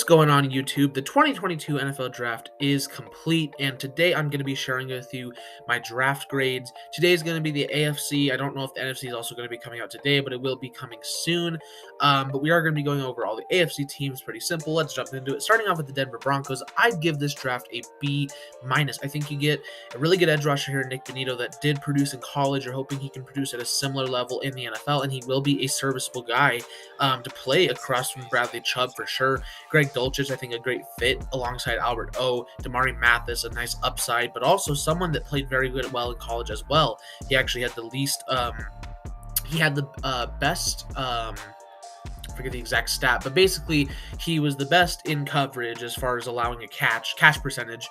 What's going on YouTube? The 2022 NFL Draft is complete, and today I'm going to be sharing with you my draft grades. Today is going to be the AFC. I don't know if the NFC is also going to be coming out today, but it will be coming soon. But we are going to be going over all the AFC teams. Pretty simple. Let's jump into it. Starting off with the Denver Broncos, I'd give this draft a B-. I think you get a really good edge rusher here, Nick Bonito, that did produce in college. You're hoping he can produce at a similar level in the NFL, and he will be a serviceable guy to play across from Bradley Chubb for sure. Greg Dulcich, I think, a great fit alongside Albert O. Damari Mathis, a nice upside, but also someone that played very well in college as well. He actually had the least, best, I forget the exact stat, but basically he was the best in coverage as far as allowing a catch percentage.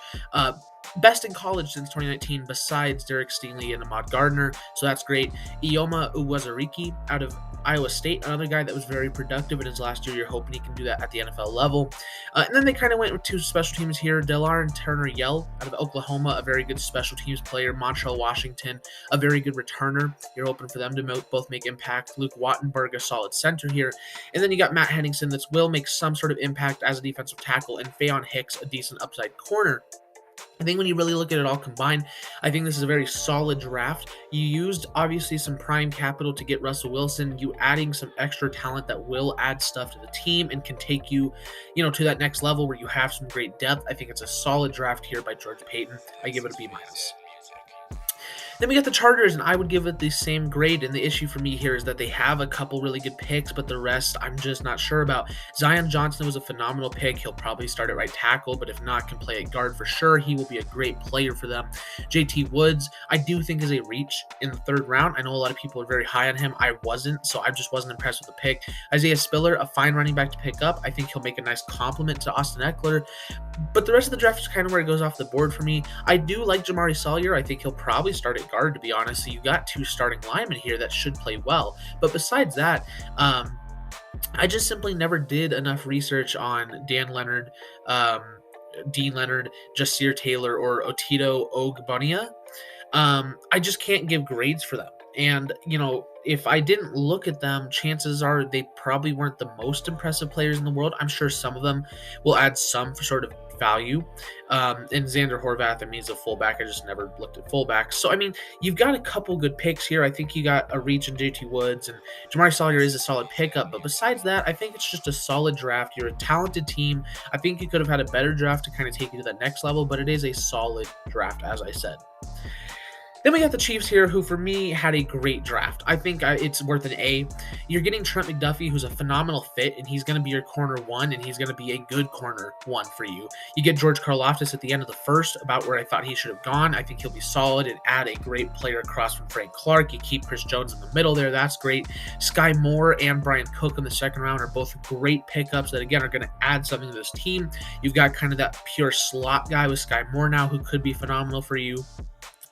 Best in college since 2019 besides Derek Stingley and Ahmad Gardner, so that's great. Ioma Uwazurike out of Iowa State, another guy that was very productive in his last year. You're hoping he can do that at the NFL level. And then they kind of went with two special teams here. Delarin Turner-Yell out of Oklahoma, a very good special teams player. Montrell Washington, a very good returner. You're hoping for them to both make impact. Luke Wattenberg, a solid center here. And then you got Matt Henningsen that will make some sort of impact as a defensive tackle, and Faion Hicks, a decent upside corner. I think when you really look at it all combined, I think this is a very solid draft. You used, obviously, some prime capital to get Russell Wilson. You adding some extra talent that will add stuff to the team and can take you, to that next level where you have some great depth. I think it's a solid draft here by George Paton. I give it a B-. Then we got the Chargers, and I would give it the same grade, and the issue for me here is that they have a couple really good picks, but the rest I'm just not sure about. Zion Johnson was a phenomenal pick. He'll probably start at right tackle, but if not, can play at guard for sure. He will be a great player for them. JT Woods, I do think is a reach in the third round. I know a lot of people are very high on him. I wasn't, so I just wasn't impressed with the pick. Isaiah Spiller, a fine running back to pick up. I think he'll make a nice compliment to Austin Eckler, but the rest of the draft is kind of where it goes off the board for me. I do like Jamari Salyer. I think he'll probably start at guard, to be honest. So you got two starting linemen here that should play well. But besides that, I just simply never did enough research on Dan Leonard, Dean Leonard, Jasir Taylor, or Otito Ogbonia. I just can't give grades for them. And, if I didn't look at them, chances are they probably weren't the most impressive players in the world. I'm sure some of them will add some sort of value. And Xander Horvath, he's a fullback. I just never looked at fullbacks. So, you've got a couple good picks here. I think you got a reach in JT Woods, and Jamari Salyer is a solid pickup. But besides that, I think it's just a solid draft. You're a talented team. I think you could have had a better draft to kind of take you to that next level, but it is a solid draft, as I said. Then we got the Chiefs here, who for me had a great draft. I think it's worth an A. You're getting Trent McDuffie, who's a phenomenal fit, and he's going to be your corner one, and he's going to be a good corner one for you. You get George Karlaftis at the end of the first, about where I thought he should have gone. I think he'll be solid and add a great player across from Frank Clark. You keep Chris Jones in the middle there. That's great. Sky Moore and Brian Cook in the second round are both great pickups that, again, are going to add something to this team. You've got kind of that pure slot guy with Sky Moore now, who could be phenomenal for you.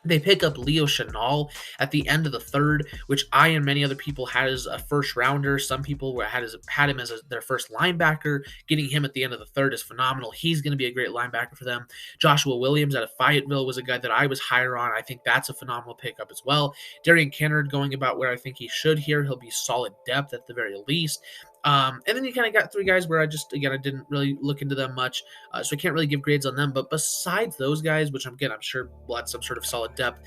They pick up Leo Chenal at the end of the third, which I and many other people had as a first rounder. Some people had him as their first linebacker. Getting him at the end of the third is phenomenal. He's going to be a great linebacker for them. Joshua Williams out of Fayetteville was a guy that I was higher on. I think that's a phenomenal pickup as well. Darian Kennard going about where I think he should here. He'll be solid depth at the very least. And then you kind of got three guys where I didn't really look into them much, so I can't really give grades on them. But besides those guys, which I'm sure will add some sort of solid depth,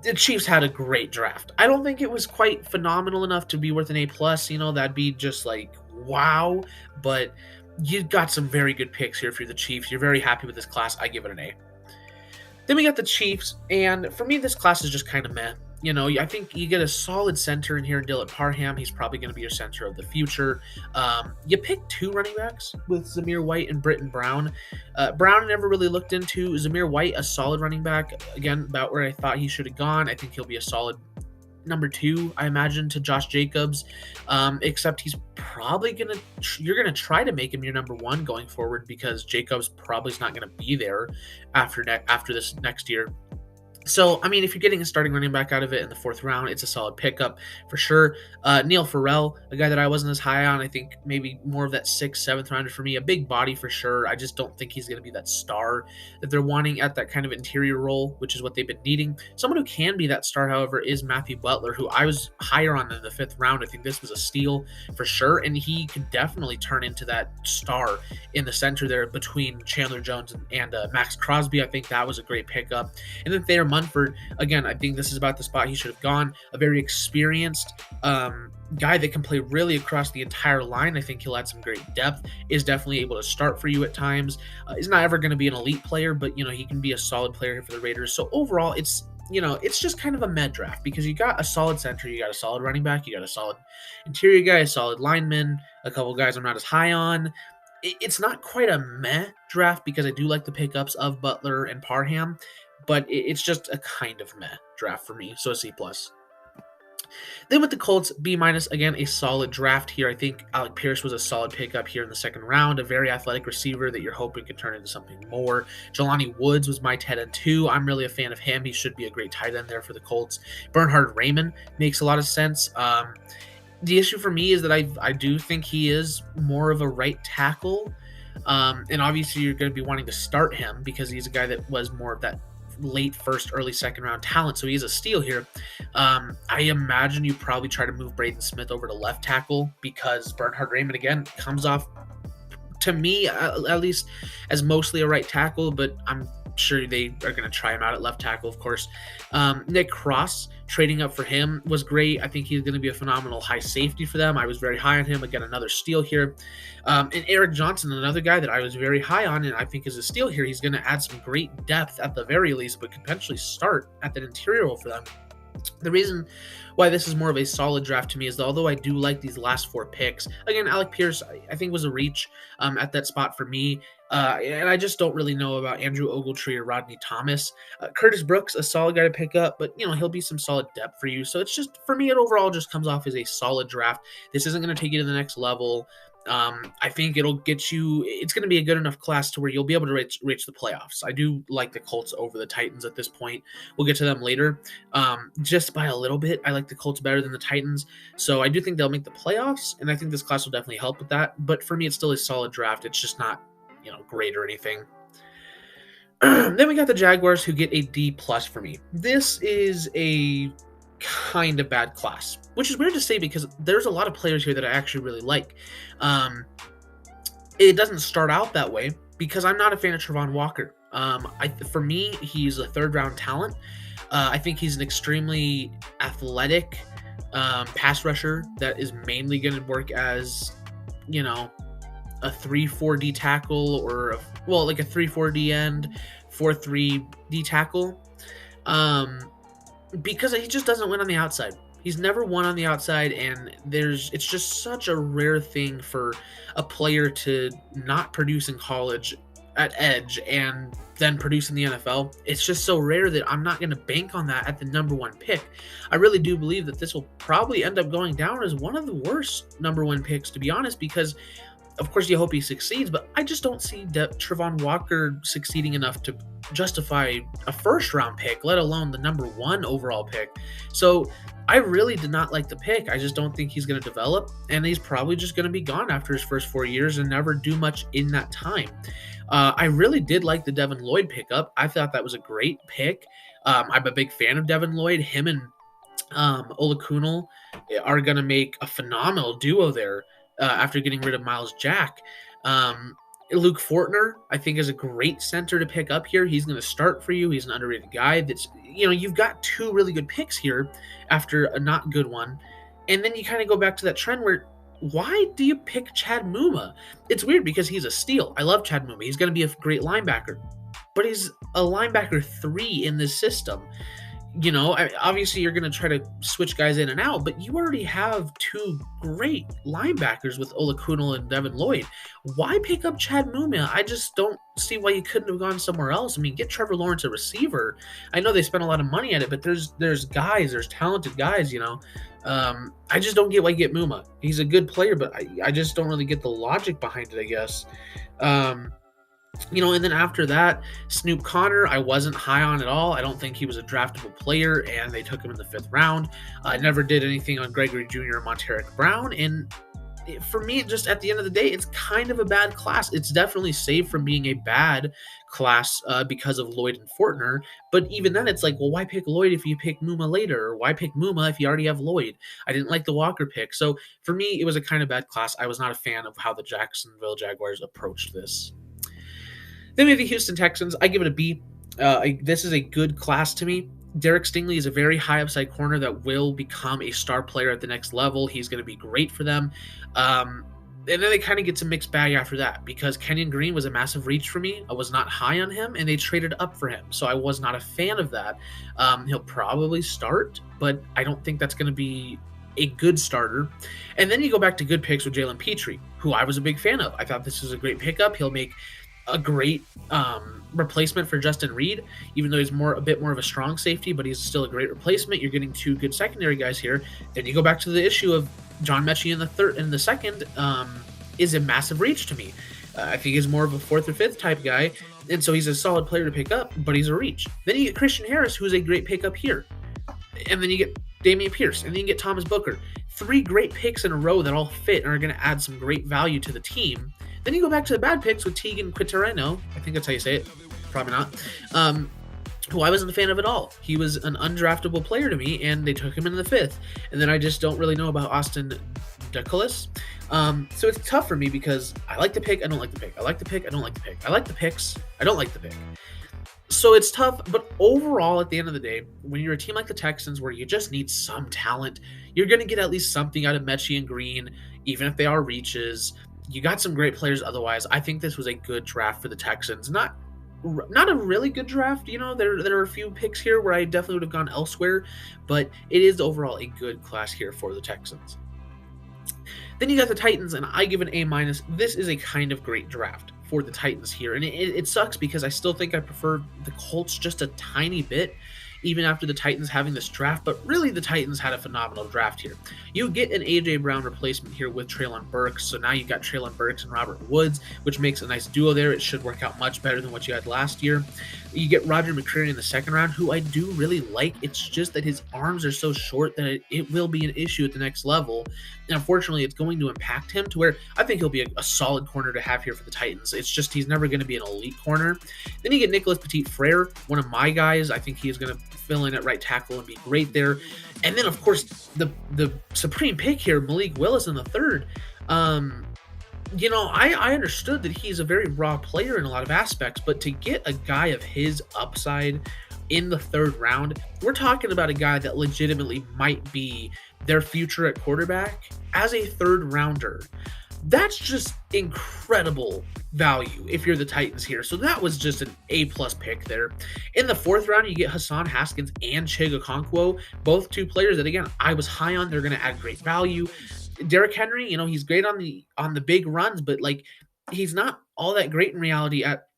the Chiefs had a great draft. I don't think it was quite phenomenal enough to be worth an A+. That'd be just like, wow. But you got some very good picks here for the Chiefs. You're very happy with this class. I give it an A. Then we got the Chiefs, and for me, this class is just kind of meh. I think you get a solid center in here in Dylan Parham. He's probably going to be your center of the future. You pick two running backs with Zamir White and Britton Brown. Brown never really looked into. Zamir White, a solid running back. Again, about where I thought he should have gone. I think he'll be a solid number two, I imagine, to Josh Jacobs, except he's probably you're going to try to make him your number one going forward, because Jacobs probably is not going to be there after this next year. So, I mean, if you're getting a starting running back out of it in the fourth round, it's a solid pickup for sure. Neil Farrell, a guy that I wasn't as high on, I think maybe more of that sixth, seventh rounder for me. A big body for sure. I just don't think he's going to be that star that they're wanting at that kind of interior role, which is what they've been needing. Someone who can be that star, however, is Matthew Butler, who I was higher on in the fifth round. I think this was a steal for sure, and he could definitely turn into that star in the center there between Chandler Jones and Max Crosby. I think that was a great pickup. And then Thayer Munford, again, I think this is about the spot he should have gone. A very experienced guy that can play really across the entire line. I think he'll add some great depth, is definitely able to start for you at times. He's not ever going to be an elite player, but, he can be a solid player here for the Raiders. So overall, it's just kind of a med draft because you got a solid center, you got a solid running back, you got a solid interior guy, a solid lineman, a couple guys I'm not as high on. It's not quite a meh draft because I do like the pickups of Butler and Parham, but it's just a kind of meh draft for me, so a C+. Then with the Colts, B-, again, a solid draft here. I think Alec Pierce was a solid pickup here in the second round, a very athletic receiver that you're hoping can turn into something more. Jelani Woods was my tight end too. I'm really a fan of him. He should be a great tight end there for the Colts. Bernhard Raymond makes a lot of sense. The issue for me is that I do think he is more of a right tackle. And obviously you're going to be wanting to start him because he's a guy that was more of that late first, early second round talent. So he's a steal here. I imagine you probably try to move Braden Smith over to left tackle because Bernhard Raymond, again, comes off, to me, at least, as mostly a right tackle, but I'm sure they are going to try him out at left tackle, of course. Nick Cross, trading up for him was great. I think he's going to be a phenomenal high safety for them. I was very high on him. Again, another steal here. And Eric Johnson, another guy that I was very high on and I think is a steal here. He's going to add some great depth at the very least, but could potentially start at that interior role for them. The reason why this is more of a solid draft to me is that although I do like these last four picks, again, Alec Pierce, I think was a reach at that spot for me. And I just don't really know about Andrew Ogletree or Rodney Thomas. Curtis Brooks, a solid guy to pick up, but, he'll be some solid depth for you. So it's just, for me, it overall just comes off as a solid draft. This isn't going to take you to the next level. I think it'll get you, it's going to be a good enough class to where you'll be able to reach the playoffs. I do like the Colts over the Titans at this point. We'll get to them later. Just by a little bit, I like the Colts better than the Titans. So I do think they'll make the playoffs, and I think this class will definitely help with that. But for me, it's still a solid draft. It's just not, great or anything. Then we got the Jaguars, who get a D+ for me. This is a kind of bad class, which is weird to say because there's a lot of players here that I actually really like. It doesn't start out that way because I'm not a fan of Travon Walker. For me, he's a third-round talent. I think he's an extremely athletic pass rusher that is mainly going to work as, a 3-4 D tackle or, like a 3-4 D end, 4-3 D tackle. Because he just doesn't win on the outside. He's never won on the outside, and it's just such a rare thing for a player to not produce in college at edge and then produce in the NFL. It's just so rare that I'm not going to bank on that at the number one pick. I really do believe that this will probably end up going down as one of the worst number one picks, to be honest, because of course you hope he succeeds, but I just don't see Travon Walker succeeding enough to justify a first round pick, let alone the number one overall pick. So I really did not like the pick. I just don't think he's going to develop, and he's probably just going to be gone after his first 4 years and never do much in that time. I really did like the Devin Lloyd pickup. I thought that was a great pick. I'm a big fan of Devin Lloyd. Him and Ola Kunal are going to make a phenomenal duo there. After getting rid of Miles Jack. Luke Fortner, I think, is a great center to pick up here. He's going to start for you. He's an underrated guy. That's, you've got two really good picks here after a not good one. And then you kind of go back to that trend where, why do you pick Chad Muma? It's weird because he's a steal. I love Chad Muma. He's going to be a great linebacker. But he's a linebacker 3 in this system. Obviously you're going to try to switch guys in and out, but you already have two great linebackers with Ola Kunal and Devin Lloyd. Why pick up Chad Muma? I just don't see why you couldn't have gone somewhere else. I mean, get Trevor Lawrence a receiver. I know they spent a lot of money at it, but there's talented guys, I just don't get why you get Muma. He's a good player, but I just don't really get the logic behind it, I guess. And then after that, Snoop Connor, I wasn't high on at all. I don't think he was a draftable player, and they took him in the 5th round. I never did anything on Gregory Jr. or Monteric Brown, and for me, just at the end of the day, it's kind of a bad class. It's definitely saved from being a bad class because of Lloyd and Fortner. But even then, it's like, well, why pick Lloyd if you pick Muma later? Or why pick Muma if you already have Lloyd? I didn't like the Walker pick. So for me, it was a kind of bad class. I was not a fan of how the Jacksonville Jaguars approached this. Then we have the Houston Texans. I give it a B. This is a good class to me. Derek Stingley is a very high upside corner that will become a star player at the next level. He's going to be great for them. And then they kind of get some mixed bag after that because Kenyon Green was a massive reach for me. I was not high on him, and they traded up for him. So I was not a fan of that. He'll probably start, but I don't think that's going to be a good starter. And then you go back to good picks with Jalen Petrie, who I was a big fan of. I thought this was a great pickup. He'll make a great replacement for Justin Reed, even though he's a bit more of a strong safety, but he's still a great replacement. You're getting 2 good secondary guys here. Then you go back to the issue of John Mechie in the second is a massive reach to me. I think he's more of a 4th or 5th type guy, and so he's a solid player to pick up, but he's a reach. Then you get Christian Harris, who's a great pickup here. And then you get Dameon Pierce, and then you get Thomas Booker. 3 great picks in a row that all fit and are going to add some great value to the team. Then you go back to the bad picks with Tegan Quitereno. I think that's how you say it. Probably not. Who I wasn't a fan of at all. He was an undraftable player to me, and they took him in the 5th. And then I just don't really know about Austin Duckless. So it's tough for me because I like the pick, I don't like the pick. I like the pick, I don't like the pick. I like the picks, I don't like the pick. So it's tough, but overall, at the end of the day, when you're a team like the Texans where you just need some talent, you're going to get at least something out of Mechie and Green, even if they are reaches. You got some great players otherwise. I think this was a good draft for the Texans. Not a really good draft. There are a few picks here where I definitely would have gone elsewhere, but it is overall a good class here for the Texans. Then you got the Titans, and I give an A-. This is a kind of great draft for the Titans here, and it sucks because I still think I prefer the Colts just a tiny bit, even after the Titans having this draft, but really the Titans had a phenomenal draft here. You get an A.J. Brown replacement here with Treylon Burks, so now you've got Treylon Burks and Robert Woods, which makes a nice duo there. It should work out much better than what you had last year. You get Roger McCreary in the 2nd round, who I do really like. It's just that his arms are so short that it will be an issue at the next level, and unfortunately it's going to impact him to where I think he'll be a solid corner to have here for the Titans. It's just he's never going to be an elite corner. Then you get Nicholas Petit-Frere, one of my guys. I think he is going to fill in at right tackle and be great there. And then, of course, the supreme pick here, Malik Willis in the 3rd. I understood that he's a very raw player in a lot of aspects, but to get a guy of his upside in the 3rd round, we're talking about a guy that legitimately might be their future at quarterback as a 3rd rounder. That's just incredible value if you're the Titans here. So that was just an A+ pick there. In the 4th round, you get Hassan Haskins and Chig Okonkwo, both 2 players that, again, I was high on. They're going to add great value. Derrick Henry, he's great on the big runs, but he's not all that great in reality at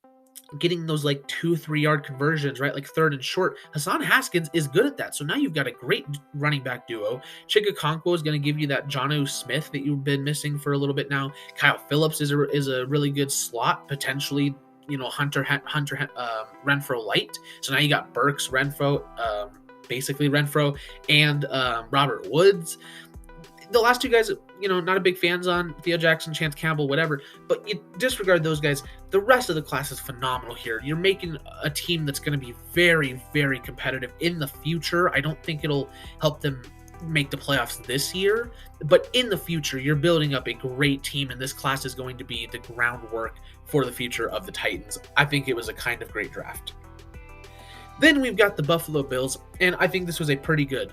getting those 2-3 yard conversions, right? 3rd and short. Hassan Haskins is good at that. So now you've got a great running back duo. Chig Okonkwo is going to give you that Jonnu Smith that you've been missing for a little bit now. Kyle Phillips is a really good slot, potentially, Hunter Renfrow light. So now you got Burks, Renfrow, and Robert Woods. The last 2 guys, not a big fans on. Theo Jackson, Chance Campbell, whatever. But you disregard those guys. The rest of the class is phenomenal here. You're making a team that's going to be very, very competitive in the future. I don't think it'll help them make the playoffs this year. But in the future, you're building up a great team, and this class is going to be the groundwork for the future of the Titans. I think it was a kind of great draft. Then we've got the Buffalo Bills, and I think this was a pretty good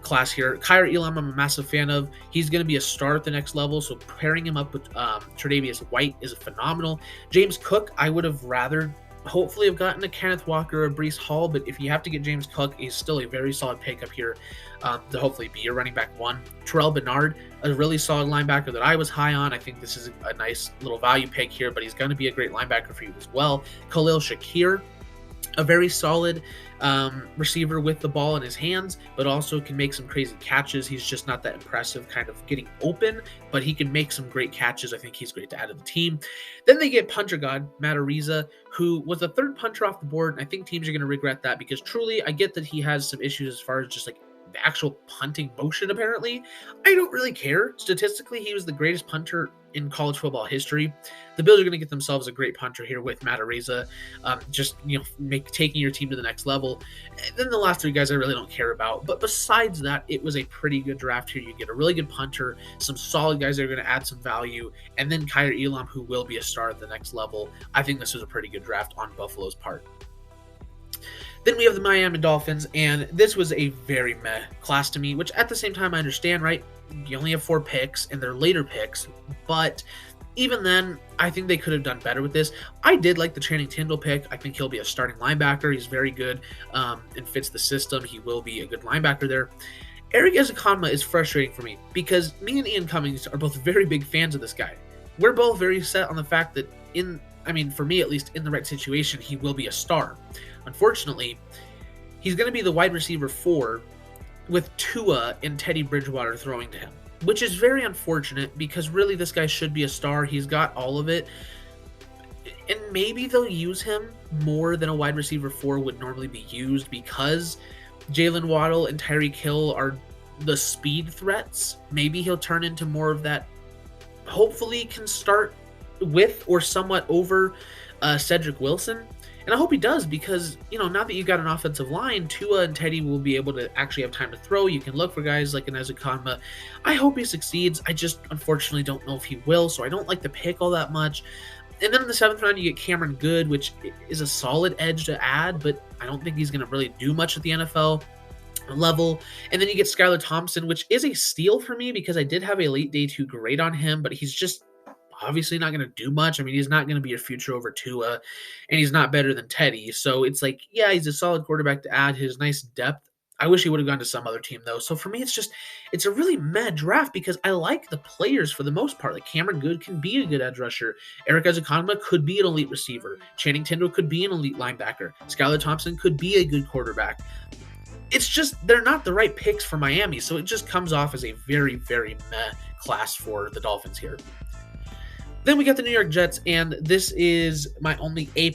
class here. Kyer Elam, I'm a massive fan of. He's going to be a star at the next level, so pairing him up with Tre'Davious White is phenomenal. James Cook, I would have rather hopefully have gotten a Kenneth Walker or Breece Hall, but if you have to get James Cook, he's still a very solid pickup here to hopefully be your running back 1. Terrell Bernard, a really solid linebacker that I was high on. I think this is a nice little value pick here, but he's going to be a great linebacker for you as well. Khalil Shakir, a very solid receiver with the ball in his hands, but also can make some crazy catches. He's just not that impressive kind of getting open, but he can make some great catches. I think he's great to add to the team. Then they get punter god, Matt Ariza, who was the third punter off the board, and I think teams are going to regret that because truly, I get that he has some issues as far as just like the actual punting motion, apparently. I don't really care. Statistically, he was the greatest punter in college football history. The Bills are going to get themselves a great punter here with Matt Araiza, taking your team to the next level. And then the last three guys I really don't care about. But besides that, it was a pretty good draft here. You get a really good punter, some solid guys that are going to add some value, and then Kyer Elam, who will be a star at the next level. I think this was a pretty good draft on Buffalo's part. Then we have the Miami Dolphins, and this was a very meh class to me, which at the same time I understand, right? You only have 4 picks, and they're later picks, but even then, I think they could have done better with this. I did like the Channing Tindall pick. I think he'll be a starting linebacker. He's very good and fits the system. He will be a good linebacker there. Eric Ezukanma is frustrating for me because me and Ian Cummings are both very big fans of this guy. We're both very set on the fact that for me at least, in the right situation, he will be a star. Unfortunately, he's going to be the wide receiver 4 with Tua and Teddy Bridgewater throwing to him, which is very unfortunate because really this guy should be a star. He's got all of it. And maybe they'll use him more than a wide receiver 4 would normally be used because Jalen Waddle and Tyreek Hill are the speed threats. Maybe he'll turn into more of that. Hopefully can start with or somewhat over Cedric Wilson. And I hope he does because, now that you got an offensive line, Tua and Teddy will be able to actually have time to throw. You can look for guys like an Ezukanma. I hope he succeeds. I just unfortunately don't know if he will, so I don't like the pick all that much. And then in the 7th round, you get Cameron Good, which is a solid edge to add, but I don't think he's going to really do much at the NFL level. And then you get Skylar Thompson, which is a steal for me because I did have a late day 2 grade on him, but he's just obviously not going to do much. He's not going to be your future over Tua, and he's not better than Teddy. So it's like, yeah, he's a solid quarterback to add his nice depth. I wish he would have gone to some other team, though. So for me, it's a really mad draft because I like the players for the most part. Like Cameron Good can be a good edge rusher. Eric Ezukanma could be an elite receiver. Channing Tindall could be an elite linebacker. Skylar Thompson could be a good quarterback. It's just they're not the right picks for Miami, so it just comes off as a very, very meh class for the Dolphins here. Then we got the New York Jets, and this is my only A+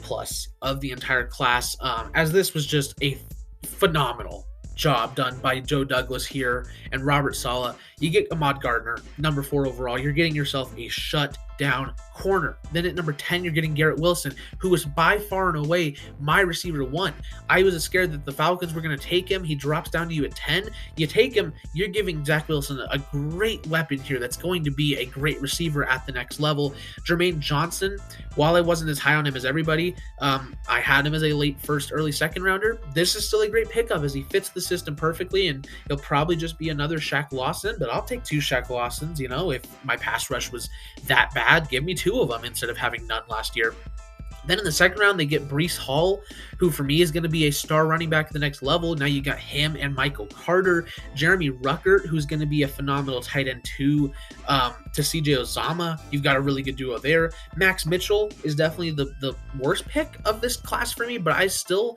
of the entire class, as this was just a phenomenal job done by Joe Douglas here and Robert Saleh. You get Ahmad Gardner, number 4 overall. You're getting yourself a shutdown corner. Then at number 10, you're getting Garrett Wilson, who was by far and away my receiver 1. I was scared that the Falcons were going to take him. He drops down to you at 10. You take him, you're giving Zach Wilson a great weapon here that's going to be a great receiver at the next level. Jermaine Johnson, while I wasn't as high on him as everybody, I had him as a late first, early second rounder. This is still a great pickup as he fits the system perfectly, and he'll probably just be another Shaq Lawson, but I'll take 2 Shaq Lawsons. If my pass rush was that bad, give me 2 of them instead of having none last year. Then in the second round, they get Breece Hall, who for me is going to be a star running back at the next level. Now you got him and Michael Carter. Jeremy Ruckert, who's going to be a phenomenal tight end to CJ Uzomah. You've got a really good duo there. Max Mitchell is definitely the worst pick of this class for me, but I still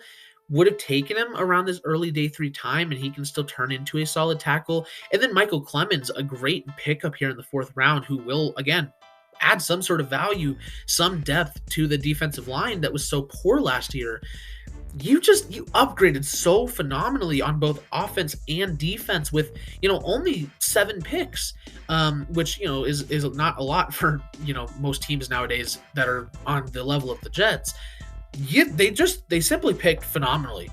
would have taken him around this early day 3 time, and he can still turn into a solid tackle. And then Michael Clemens, a great pickup here in the 4th round, who will, again, add some sort of value, some depth to the defensive line that was so poor last year. You upgraded so phenomenally on both offense and defense with, only 7 picks, which, is not a lot for, most teams nowadays that are on the level of the Jets. They simply picked phenomenally.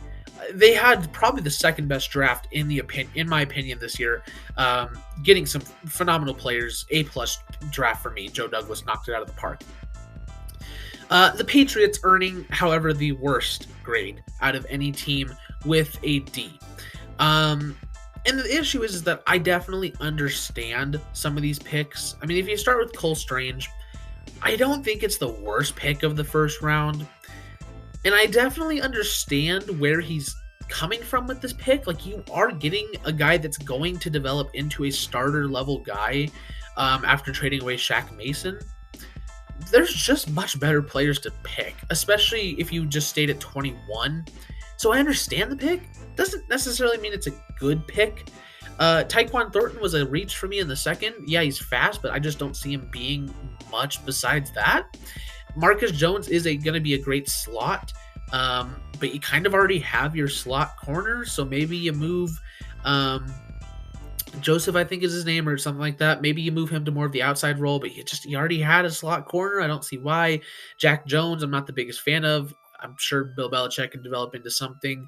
They had probably the second best draft in my opinion this year, getting some phenomenal players. A+ draft for me. Joe Douglas knocked it out of the park. The Patriots earning, however, the worst grade out of any team with a D. And the issue is that I definitely understand some of these picks. If you start with Cole Strange, I don't think it's the worst pick of the first round. And I definitely understand where he's coming from with this pick. Like, you are getting a guy that's going to develop into a starter level guy after trading away Shaq Mason. there's just much better players to pick, especially if you just stayed at 21. So I understand the pick. Doesn't necessarily mean it's a good pick. Tyquan Thornton was a reach for me in the second. Yeah, he's fast, but I just don't see him being much besides that. Marcus Jones is going to be a great slot, but you kind of already have your slot corner, so maybe you move Joseph, I think is his name, or something like that. Maybe you move him to more of the outside role, but you already had a slot corner. I don't see why. Jack Jones, I'm not the biggest fan of. I'm sure Bill Belichick can develop into something.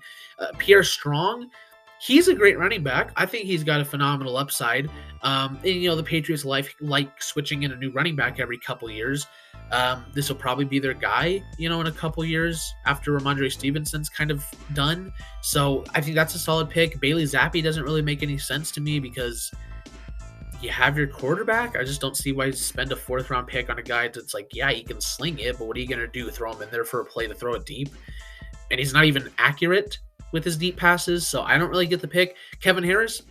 Pierre Strong, he's a great running back. I think he's got a phenomenal upside. And the Patriots like switching in a new running back every couple years. This will probably be their guy, in a couple years after Ramondre Stevenson's kind of done. So I think that's a solid pick. Bailey Zappi doesn't really make any sense to me because you have your quarterback. I just don't see why you spend a 4th round pick on a guy that's like, yeah, he can sling it, but what are you going to do? Throw him in there for a play to throw it deep? And he's not even accurate with his deep passes, so I don't really get the pick. Kevin Harris,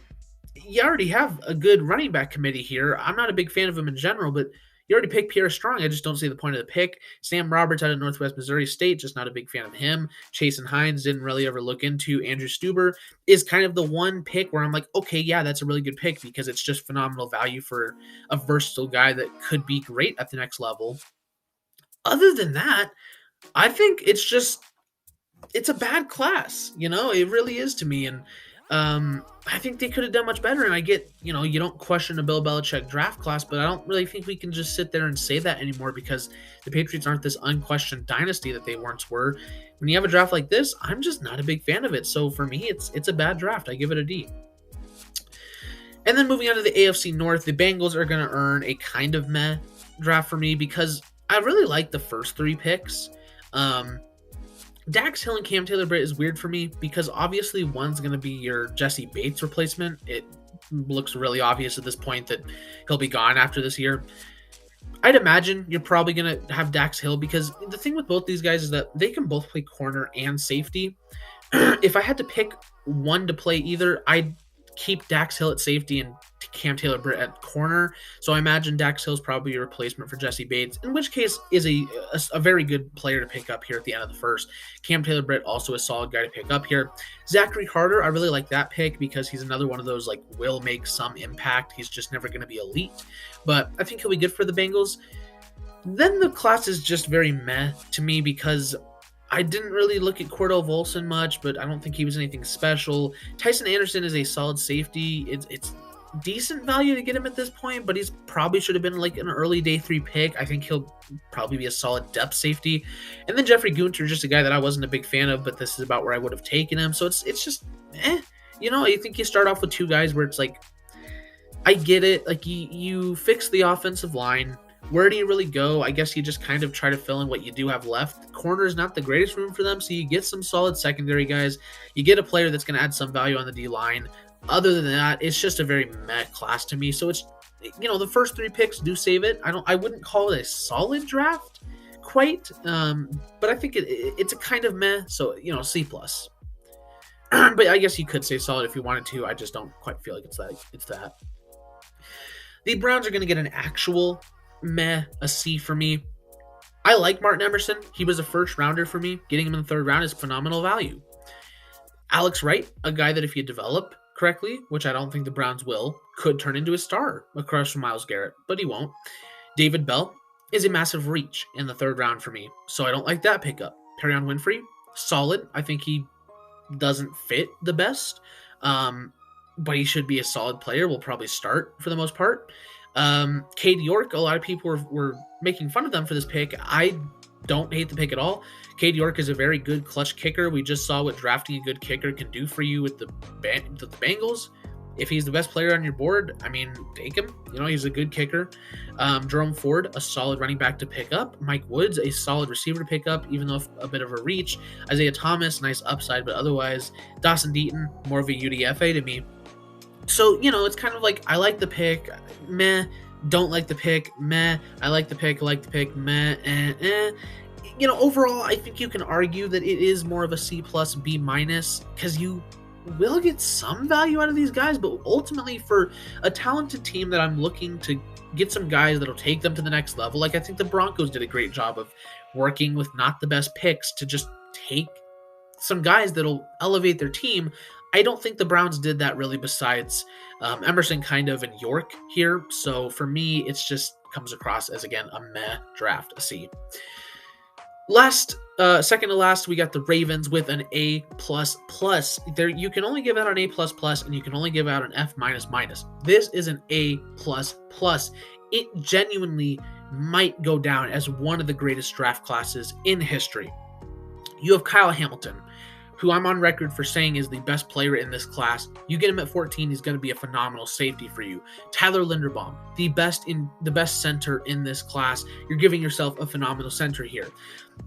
you already have a good running back committee here. I'm not a big fan of him in general, but you already picked Pierre Strong. I just don't see the point of the pick. Sam Roberts out of Northwest Missouri State, just not a big fan of him. Chasen Hines didn't really ever look into. Andrew Stuber is kind of the one pick where I'm like, okay, yeah, that's a really good pick because it's just phenomenal value for a versatile guy that could be great at the next level. Other than that, I think it's a bad class. It really is to me. And I think they could have done much better. And I get, you don't question a Bill Belichick draft class, but I don't really think we can just sit there and say that anymore because the Patriots aren't this unquestioned dynasty that they once were. When you have a draft like this, I'm just not a big fan of it. So for me, it's a bad draft. I give it a D. And then moving on to the AFC North, the Bengals are going to earn a kind of meh draft for me because I really like the first 3 picks. Dax Hill and Cam Taylor-Britt is weird for me because obviously one's going to be your Jesse Bates replacement. It looks really obvious at this point that he'll be gone after this year. I'd imagine you're probably going to have Dax Hill because the thing with both these guys is that they can both play corner and safety. If I had to pick one to play either, I'd keep Dax Hill at safety and Cam Taylor-Britt at corner. So I imagine Dax Hill's probably a replacement for Jesse Bates, in which case is a very good player to pick up here at the end of the first. Cam Taylor-Britt also a solid guy to pick up here. Zachary Carter, I really like that pick because he's another one of those will make some impact. He's just never going to be elite, but I think he'll be good for the Bengals. Then the class is just very meh to me because I didn't really look at Cordell Volson much, but I don't think he was anything special. Tyson Anderson is a solid safety. It's decent value to get him at this point, but he's probably should have been an early day 3 pick. I think he'll probably be a solid depth safety. And then Jeffrey Gunter, just a guy that I wasn't a big fan of, but this is about where I would have taken him. So it's just, I think you start off with 2 guys where it's I get it. You fix the offensive line. Where do you really go? I guess you just kind of try to fill in what you do have left. Corner is not the greatest room for them, so you get some solid secondary guys. You get a player that's going to add some value on the D-line. Other than that, it's just a very meh class to me. So it's, the first 3 picks do save it. I wouldn't call it a solid draft quite, but I think it's a kind of meh. So, C+. But I guess you could say solid if you wanted to. I just don't quite feel like it's that. The Browns are going to get an actual meh, a C for me. I like Martin Emerson. He was a first rounder for me. Getting him in the 3rd round is phenomenal value. Alex Wright, a guy that if you develop correctly, which I don't think the Browns will, could turn into a star across from Myles Garrett, but he won't. David Bell is a massive reach in the 3rd round for me, so I don't like that pickup. Perion Winfrey, solid. I think he doesn't fit the best, but he should be a solid player. Will probably start for the most part. Cade York, a lot of people were making fun of them for this pick. I don't hate the pick at all. Cade York is a very good clutch kicker. We just saw what drafting a good kicker can do for you with the Bengals. If he's the best player on your board, take him. He's a good kicker. Jerome Ford, a solid running back to pick up. Mike Woods, a solid receiver to pick up, even though a bit of a reach. Isaiah Thomas, nice upside, but otherwise, Dawson Deaton, more of a UDFA to me. So, it's kind of I like the pick, meh, don't like the pick, meh, I like the pick, meh, Overall, I think you can argue that it is more of a C+, B-, because you will get some value out of these guys, but ultimately for a talented team that I'm looking to get some guys that'll take them to the next level, like I think the Broncos did a great job of working with not the best picks to just take some guys that'll elevate their team. I don't think the Browns did that really besides Emerson kind of and York here. So for me, it's just comes across as, again, a meh draft, a C. Second to last, we got the Ravens with an A++. There, you can only give out an A++, and you can only give out an F-. This is an A++. It genuinely might go down as one of the greatest draft classes in history. You have Kyle Hamilton, who I'm on record for saying is the best player in this class. You get him at 14, he's going to be a phenomenal safety for you. Tyler Linderbaum, the best center in this class. You're giving yourself a phenomenal center here.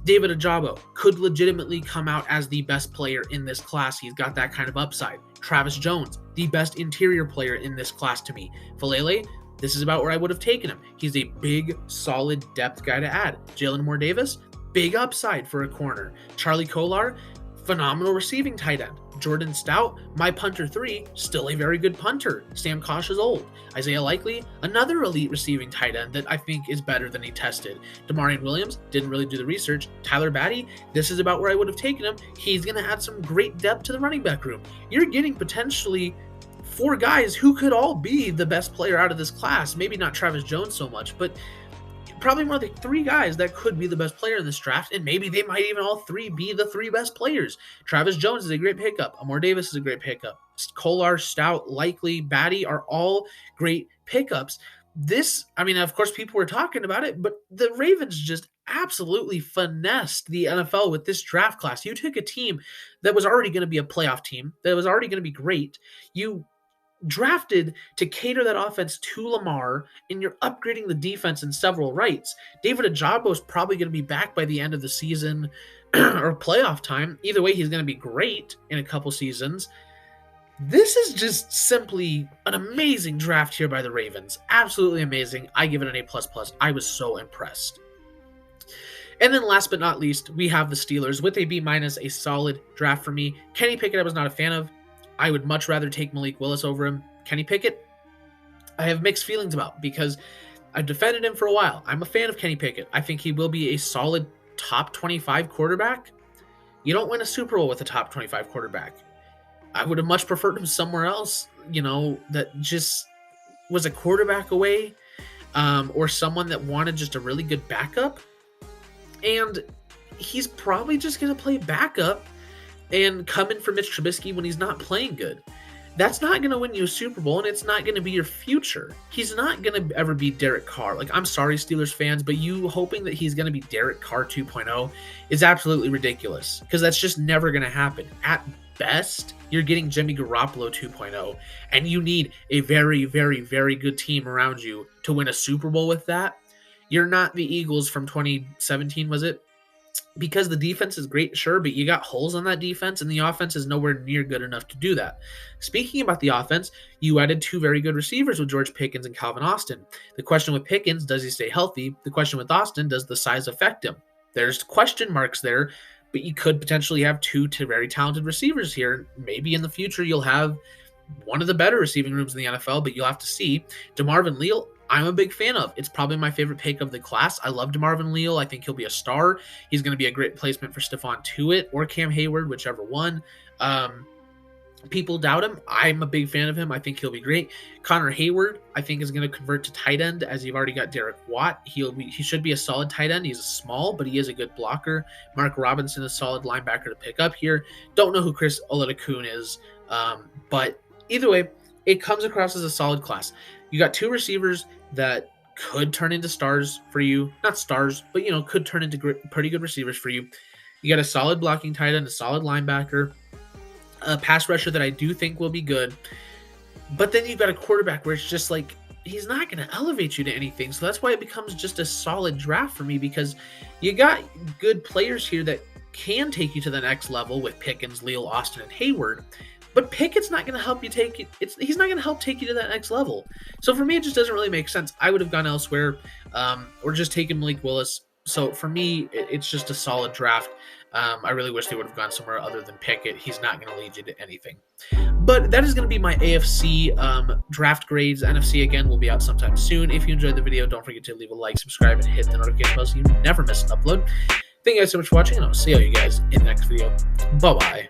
David Ojabo could legitimately come out as the best player in this class. He's got that kind of upside. Travis Jones, the best interior player in this class to me. Falele, this is about where I would have taken him. He's a big, solid depth guy to add. Jalen Moore Davis, big upside for a corner. Charlie Kolar, phenomenal receiving tight end. Jordan Stout, my punter 3, still a very good punter. Sam Kosh is old. Isaiah Likely, another elite receiving tight end that I think is better than he tested. Damarian Williams, didn't really do the research. Tyler Batty, this is about where I would have taken him. He's going to add some great depth to the running back room. You're getting potentially 4 guys who could all be the best player out of this class. Maybe not Travis Jones so much, but probably more like 3 guys that could be the best player in this draft, and maybe they might even all 3 be the 3 best players. Travis Jones is a great pickup. Amore Davis is a great pickup. Kolar, Stout, Likely, Batty are all great pickups. This, I mean, of course, people were talking about it, but the Ravens just absolutely finessed the NFL with this draft class. You took a team that was already going to be a playoff team, that was already going to be great. You drafted to cater that offense to Lamar, and you're upgrading the defense in several rights. David Ojabo is probably going to be back by the end of the season or playoff time. Either way, he's going to be great in a couple seasons. This is just simply an amazing draft here by the Ravens. Absolutely amazing. I give it an A++. I was so impressed. And then last but not least, we have the Steelers with a B-, a solid draft for me. Kenny Pickett I was not a fan of. I would much rather take Malik Willis over him. Kenny Pickett, I have mixed feelings about because I've defended him for a while. I'm a fan of Kenny Pickett. I think he will be a solid top 25 quarterback. You don't win a Super Bowl with a top 25 quarterback. I would have much preferred him somewhere else, that just was a quarterback away, or someone that wanted just a really good backup. And he's probably just going to play backup and come in for Mitch Trubisky when he's not playing good. That's not going to win you a Super Bowl, and it's not going to be your future. He's not going to ever be Derek Carr. Like, I'm sorry, Steelers fans, but you hoping that he's going to be Derek Carr 2.0 is absolutely ridiculous, because that's just never going to happen. At best, you're getting Jimmy Garoppolo 2.0, and you need a very, very, very good team around you to win a Super Bowl with that. You're not the Eagles from 2017, was it? Because the defense is great, sure, but you got holes on that defense, and the offense is nowhere near good enough to do that. Speaking about the offense, you added 2 very good receivers with George Pickens and Calvin Austin. The question with Pickens, does he stay healthy? The question with Austin, does the size affect him? There's question marks there, but you could potentially have 2 very talented receivers here. Maybe in the future you'll have one of the better receiving rooms in the NFL, but you'll have to see. DeMarvin Leal, I'm a big fan of. It's probably my favorite pick of the class. I love DeMarvin Leal. I think he'll be a star. He's going to be a great placement for Stephon Tuitt or Cam Hayward, whichever one. People doubt him. I'm a big fan of him. I think he'll be great. Connor Hayward, I think, is going to convert to tight end, as you've already got Derek Watt. He should be a solid tight end. He's small, but he is a good blocker. Mark Robinson, a solid linebacker to pick up here. Don't know who Chris Oladokun is, but either way, it comes across as a solid class. You got 2 receivers that could turn into stars for you. Not stars, but, could turn into pretty good receivers for you. You got a solid blocking tight end, a solid linebacker, a pass rusher that I do think will be good. But then you've got a quarterback where it's just like, he's not going to elevate you to anything. So that's why it becomes just a solid draft for me, because you got good players here that can take you to the next level with Pickens, Leal, Austin, and Hayward. But Pickett's not going to help you take it. He's not going to help take you to that next level. So for me, it just doesn't really make sense. I would have gone elsewhere, or just taken Malik Willis. So for me, it's just a solid draft. I really wish they would have gone somewhere other than Pickett. He's not going to lead you to anything. But that is going to be my AFC draft grades. NFC, again, will be out sometime soon. If you enjoyed the video, don't forget to leave a like, subscribe, and hit the notification bell so you never miss an upload. Thank you guys so much for watching, and I'll see all you guys in the next video. Bye-bye.